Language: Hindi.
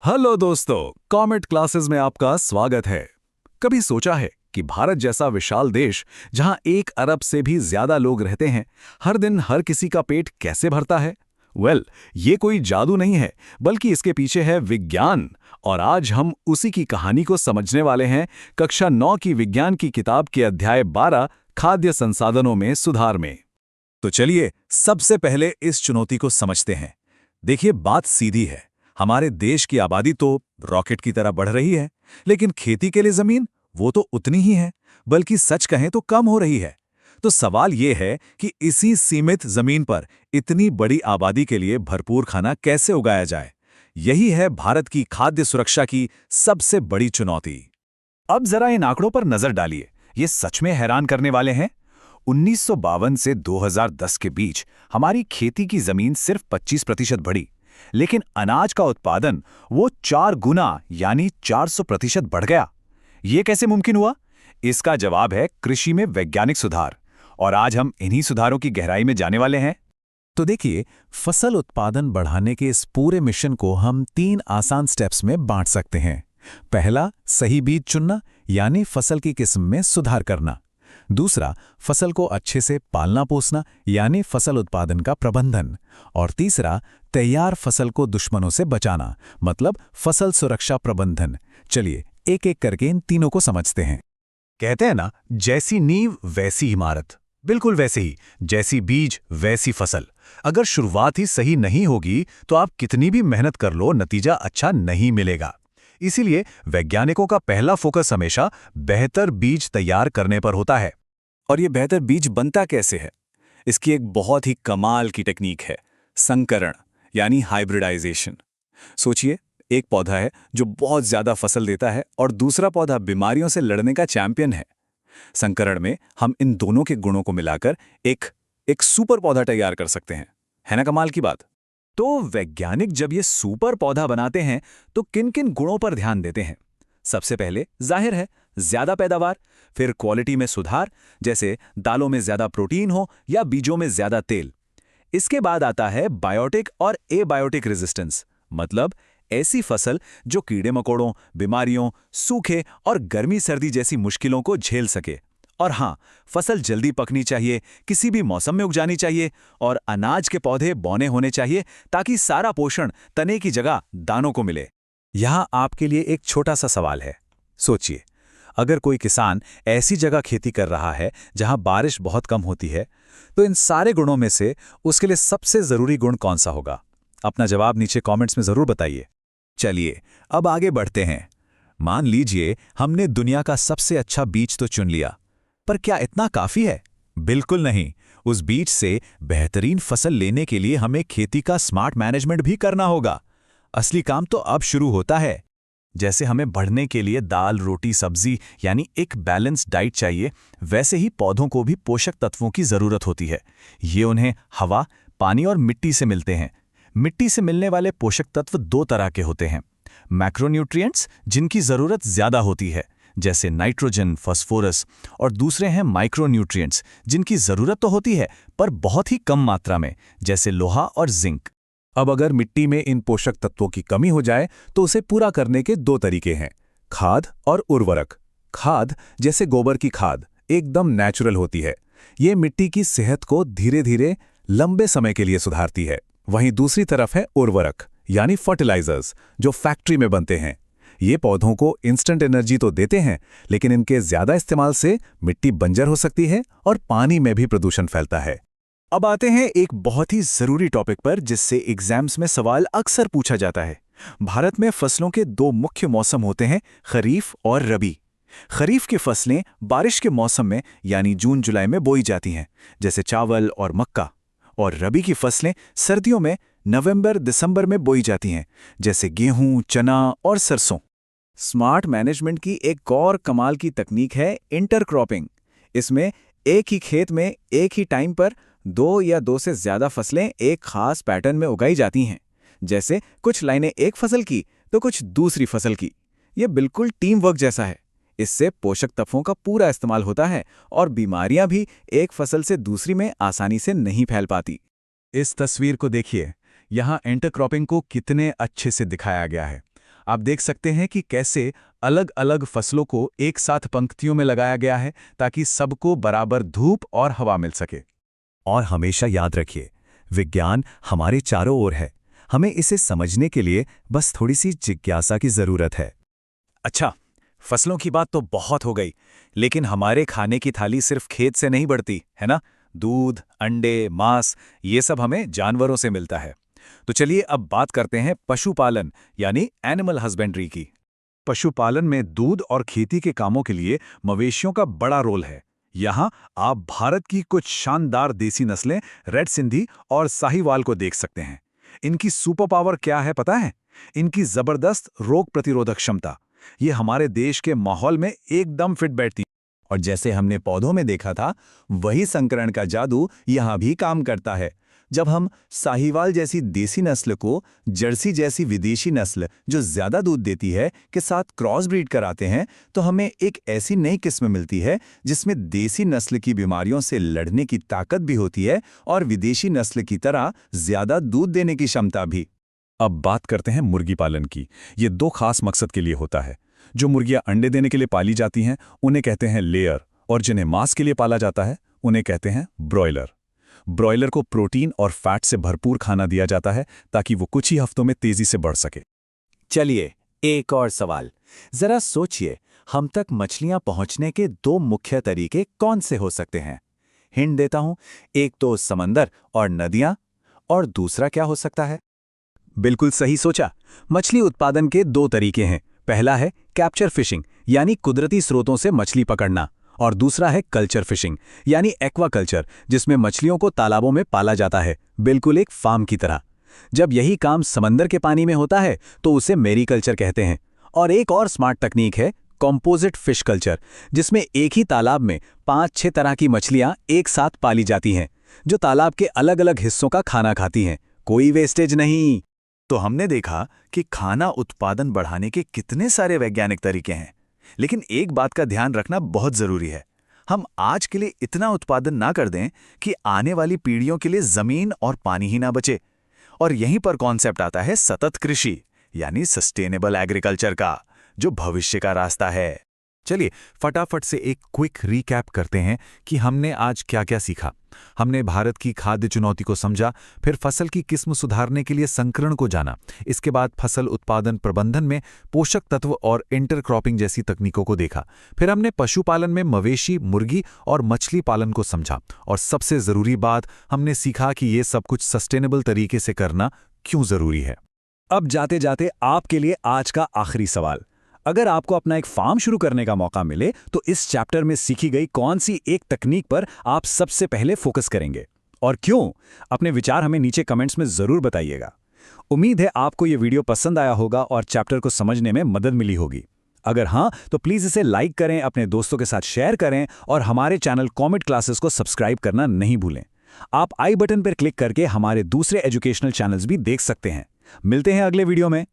हेलो दोस्तों, कॉमेट क्लासेस में आपका स्वागत है। कभी सोचा है कि भारत जैसा विशाल देश जहां 1 अरब से भी ज्यादा लोग रहते हैं, हर दिन हर किसी का पेट कैसे भरता है? ये कोई जादू नहीं है, बल्कि इसके पीछे है विज्ञान। और आज हम उसी की कहानी को समझने वाले हैं कक्षा 9 की विज्ञान की किताब के अध्याय 12 खाद्य संसाधनों में सुधार में। तो चलिए सबसे पहले इस चुनौती को समझते हैं। देखिए, बात सीधी है। हमारे देश की आबादी तो रॉकेट की तरह बढ़ रही है, लेकिन खेती के लिए जमीन वो तो उतनी ही है, बल्कि सच कहें तो कम हो रही है। तो सवाल ये है कि इसी सीमित जमीन पर इतनी बड़ी आबादी के लिए भरपूर खाना कैसे उगाया जाए। यही है भारत की खाद्य सुरक्षा की सबसे बड़ी चुनौती। अब जरा इन आंकड़ों पर नजर डालिए, ये सच में हैरान करने वाले हैं। 1952 से 2010 के बीच हमारी खेती की जमीन सिर्फ 25% बढ़ी, लेकिन अनाज का उत्पादन वो 4 गुना यानी 400% बढ़ गया। ये कैसे मुमकिन हुआ? इसका जवाब है कृषि में वैज्ञानिक सुधार। और आज हम इन्हीं सुधारों की गहराई में जाने वाले हैं। तो देखिए, फसल उत्पादन बढ़ाने के इस पूरे मिशन को हम 3 आसान स्टेप्स में बांट सकते हैं। पहला, सही बीज चुनना यानी फसल की किस्म में सुधार करना। दूसरा, फसल को अच्छे से पालना पोसना यानी फसल उत्पादन का प्रबंधन। और तीसरा, तैयार फसल को दुश्मनों से बचाना, मतलब फसल सुरक्षा प्रबंधन। चलिए एक एक करके इन तीनों को समझते हैं। कहते हैं ना, जैसी नींव वैसी इमारत। बिल्कुल वैसे ही, जैसी बीज वैसी फसल। अगर शुरुआत ही सही नहीं होगी तो आप कितनी भी मेहनत कर लो, नतीजा अच्छा नहीं मिलेगा। इसीलिए वैज्ञानिकों का पहला फोकस हमेशा बेहतर बीज तैयार करने पर होता है। और ये बेहतर बीज बनता कैसे है? इसकी एक बहुत ही कमाल की टेक्निक है, संकरण यानी हाइब्रिडाइजेशन। सोचिए, एक पौधा है जो बहुत ज्यादा फसल देता है और दूसरा पौधा बीमारियों से लड़ने का चैंपियन है। संकरण में हम इन दोनों के गुणों को मिलाकर एक सुपर पौधा तैयार कर सकते हैं। है ना कमाल की बात? तो वैज्ञानिक जब ये सुपर पौधा बनाते हैं तो किन किन गुणों पर ध्यान देते हैं? सबसे पहले जाहिर है ज्यादा पैदावार, फिर क्वालिटी में सुधार, जैसे दालों में ज्यादा प्रोटीन हो या बीजों में ज्यादा तेल। इसके बाद आता है बायोटिक और एबायोटिक रेजिस्टेंस, मतलब ऐसी फसल जो कीड़े मकोड़ों, बीमारियों, सूखे और गर्मी सर्दी जैसी मुश्किलों को झेल सके। और हाँ, फसल जल्दी पकनी चाहिए, किसी भी मौसम में उग जानी चाहिए और अनाज के पौधे बौने होने चाहिए ताकि सारा पोषण तने की जगह दानों को मिले। यहाँ आपके लिए एक छोटा सा सवाल है। सोचिए, अगर कोई किसान ऐसी जगह खेती कर रहा है जहां बारिश बहुत कम होती है, तो इन सारे गुणों में से उसके लिए सबसे जरूरी गुण कौन सा होगा? अपना जवाब नीचे कमेंट्स में जरूर बताइए। चलिए अब आगे बढ़ते हैं। मान लीजिए हमने दुनिया का सबसे अच्छा बीज तो चुन लिया, पर क्या इतना काफी है? बिल्कुल नहीं। उस बीज से बेहतरीन फसल लेने के लिए हमें खेती का स्मार्ट मैनेजमेंट भी करना होगा। असली काम तो अब शुरू होता है। जैसे हमें बढ़ने के लिए दाल, रोटी, सब्जी यानी एक बैलेंस डाइट चाहिए, वैसे ही पौधों को भी पोषक तत्वों की जरूरत होती है। ये उन्हें हवा, पानी और मिट्टी से मिलते हैं। मिट्टी से मिलने वाले पोषक तत्व 2 तरह के होते हैं। मैक्रोन्यूट्रिएंट्स, जिनकी जरूरत ज्यादा होती है, जैसे नाइट्रोजन, फास्फोरस, और दूसरे हैं माइक्रोन्यूट्रिएंट्स, जिनकी जरूरत तो होती है पर बहुत ही कम मात्रा में, जैसे लोहा और जिंक। अब अगर मिट्टी में इन पोषक तत्वों की कमी हो जाए तो उसे पूरा करने के 2 तरीके हैं, खाद और उर्वरक। खाद, जैसे गोबर की खाद, एकदम नेचुरल होती है। ये मिट्टी की सेहत को धीरे धीरे लंबे समय के लिए सुधारती है। वहीं दूसरी तरफ है उर्वरक यानी फर्टिलाइजर्स, जो फैक्ट्री में बनते हैं। ये पौधों को इंस्टेंट एनर्जी तो देते हैं, लेकिन इनके ज्यादा इस्तेमाल से मिट्टी बंजर हो सकती है और पानी में भी प्रदूषण फैलता है। अब आते हैं एक बहुत ही जरूरी टॉपिक पर, जिससे एग्जाम्स में सवाल अक्सर पूछा जाता है। भारत में फसलों के 2 मुख्य मौसम होते हैं, खरीफ और रबी। खरीफ की फसलें बारिश के मौसम में यानी जून जुलाई में बोई जाती हैं, जैसे चावल और मक्का। और रबी की फसलें सर्दियों में नवंबर दिसंबर में बोई जाती हैं, जैसे गेहूं, चना और सरसों। स्मार्ट मैनेजमेंट की एक और कमाल की तकनीक है इंटरक्रॉपिंग। इसमें एक ही खेत में एक ही टाइम पर 2 या 2 से ज्यादा फसलें एक खास पैटर्न में उगाई जाती हैं, जैसे कुछ लाइनें एक फसल की तो कुछ दूसरी फसल की। यह बिल्कुल टीम वर्क जैसा है। इससे पोषक तत्वों का पूरा इस्तेमाल होता है और बीमारियां भी एक फसल से दूसरी में आसानी से नहीं फैल पाती। इस तस्वीर को देखिए, यहाँ इंटरक्रॉपिंग को कितने अच्छे से दिखाया गया है। आप देख सकते हैं कि कैसे अलग अलग फसलों को एक साथ पंक्तियों में लगाया गया है ताकि सबको बराबर धूप और हवा मिल सके। और हमेशा याद रखिए, विज्ञान हमारे चारों ओर है। हमें इसे समझने के लिए बस थोड़ी सी जिज्ञासा की जरूरत है। अच्छा, फसलों की बात तो बहुत हो गई, लेकिन हमारे खाने की थाली सिर्फ खेत से नहीं बढ़ती, है ना? दूध, अंडे, मांस, ये सब हमें जानवरों से मिलता है। तो चलिए अब बात करते हैं पशुपालन यानी एनिमल हस्बेंड्री की। पशुपालन में दूध और खेती के कामों के लिए मवेशियों का बड़ा रोल है। यहाँ आप भारत की कुछ शानदार देसी नस्लें रेड सिंधी और साहीवाल को देख सकते हैं। इनकी सुपर पावर क्या है पता है? इनकी जबरदस्त रोग प्रतिरोधक क्षमता। ये हमारे देश के माहौल में एकदम फिट बैठती। और जैसे हमने पौधों में देखा था, वही संकरण का जादू यहाँ भी काम करता है। जब हम साहीवाल जैसी देसी नस्ल को जर्सी जैसी विदेशी नस्ल जो ज्यादा दूध देती है के साथ क्रॉस ब्रीड कराते हैं, तो हमें एक ऐसी नई किस्म मिलती है जिसमें देसी नस्ल की बीमारियों से लड़ने की ताकत भी होती है और विदेशी नस्ल की तरह ज्यादा दूध देने की क्षमता भी। अब बात करते हैं मुर्गी पालन की। ये दो खास मकसद के लिए होता है। जो मुर्गियां अंडे देने के लिए पाली जाती हैं उन्हें कहते हैं लेयर, और जिन्हें मांस के लिए पाला जाता है उन्हें कहते हैं ब्रॉयलर। ब्रॉयलर को प्रोटीन और फैट से भरपूर खाना दिया जाता है ताकि वो कुछ ही हफ्तों में तेजी से बढ़ सके। चलिए, एक और सवाल। जरा सोचिए, हम तक मछलियां पहुंचने के दो मुख्य तरीके कौन से हो सकते हैं? हिंट देता हूं, एक तो समंदर और नदियां, और दूसरा क्या हो सकता है? बिल्कुल सही सोचा। मछली उत्पादन के दो तरीके हैं। पहला है कैप्चर फिशिंग यानी कुदरती स्रोतों से मछली पकड़ना, और दूसरा है कल्चर फिशिंग यानी एक्वाकल्चर, जिसमें मछलियों को तालाबों में पाला जाता है, बिल्कुल एक फार्म की तरह। जब यही काम समंदर के पानी में होता है तो उसे मैरीकल्चर कहते हैं। और एक और स्मार्ट तकनीक है कॉम्पोजिट फिश कल्चर, जिसमें एक ही तालाब में 5-6 तरह की मछलियां एक साथ पाली जाती हैं, जो तालाब के अलग अलग हिस्सों का खाना खाती हैं। कोई वेस्टेज नहीं। तो हमने देखा कि खाना उत्पादन बढ़ाने के कितने सारे वैज्ञानिक तरीके हैं, लेकिन एक बात का ध्यान रखना बहुत जरूरी है। हम आज के लिए इतना उत्पादन ना कर दें कि आने वाली पीढ़ियों के लिए जमीन और पानी ही ना बचे। और यहीं पर कॉन्सेप्ट आता है सतत कृषि यानी सस्टेनेबल एग्रीकल्चर का, जो भविष्य का रास्ता है। चलिए फटाफट से एक क्विक रीकैप करते हैं कि हमने आज क्या क्या सीखा। हमने भारत की खाद्य चुनौती को समझा, फिर फसल की किस्म सुधारने के लिए संकरण को जाना, इसके बाद फसल उत्पादन प्रबंधन में पोषक तत्व और इंटरक्रॉपिंग जैसी तकनीकों को देखा, फिर हमने पशुपालन में मवेशी, मुर्गी और मछली पालन को समझा, और सबसे जरूरी बात हमने सीखा कि ये सब कुछ सस्टेनेबल तरीके से करना क्यों जरूरी है। अब जाते जाते आपके लिए आज का आखिरी सवाल। अगर आपको अपना एक फार्म शुरू करने का मौका मिले तो इस चैप्टर में सीखी गई कौन सी एक तकनीक पर आप सबसे पहले फोकस करेंगे और क्यों? अपने विचार हमें नीचे कमेंट्स में जरूर बताइएगा। उम्मीद है आपको ये वीडियो पसंद आया होगा और चैप्टर को समझने में मदद मिली होगी। अगर हाँ तो प्लीज इसे लाइक करें, अपने दोस्तों के साथ शेयर करें और हमारे चैनल कॉमेट क्लासेस को सब्सक्राइब करना नहीं भूलें। आप आई बटन पर क्लिक करके हमारे दूसरे एजुकेशनल चैनल्स भी देख सकते हैं। मिलते हैं अगले वीडियो में।